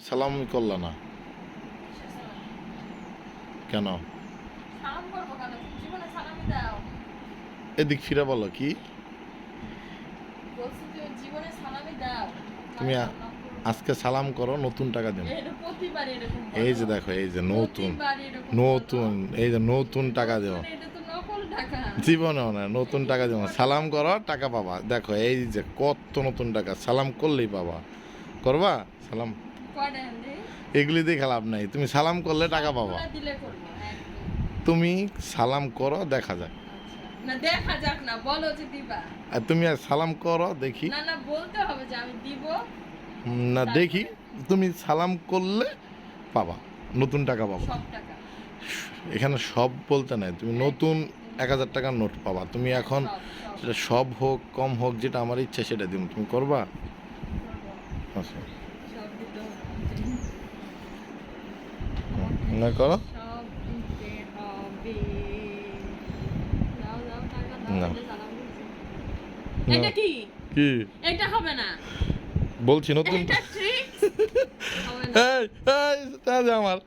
সালাম করলা না কেন? সালাম করবো কেন? জীবনে সালামি দাও। এদিক ফিরে বলো কি বলছি তুমি জীবনে সালামি দাও। তুমি আজকে সালাম করো, নতুন টাকা দেব। এটা প্রতিবার এরকম বলো। এই যে দেখো, এই যে নতুন প্রতিবার এরকম নতুন বলো। এই যে নতুন টাকা দেব। এটা তো নকল টাকা। জীবনেও না, নতুন টাকা দেব। সালাম করো, টাকা পাবা। দেখো এই যে কত নতুন টাকা, সালাম করলেই পাবা। করবা সালাম? কয়টা আনলি? এগুলি দিয়ে লাভ নাই, তুমি সালাম করলে টাকা পাবা। সবগুলা দিলে করবো একদম। তুমি সালাম করো, দেখা যাক। আচ্ছা। না দেখা যাক না, বলো যে দিবা। আর তুমি আর সালাম করো দেখি। না না বলতে হবে যে আমি দিব। না তারপরে? দেখি, তুমি সালাম করলে পাবা, নতুন টাকা পাবা। সব টাকা। এখানে সব বলতে নাই, তুমি নতুন 1000 টাকার নোট পাবা। তুমি এখন সব, সব। সেটা সব হোক কম হোক, যেটা আমার ইচ্ছা সেটা দিব। তুমি করবা? করবো। আচ্ছা, সব দিতে হবে। না করো। সব দিতে হবে। দাও দাও টাকা দাও। না। এটা সালাম দিছি। না। এটা কি? কি এটা হবে না। বলছি নতুন এটা ট্রিক্স হবে না। এই এই তা দে আমার।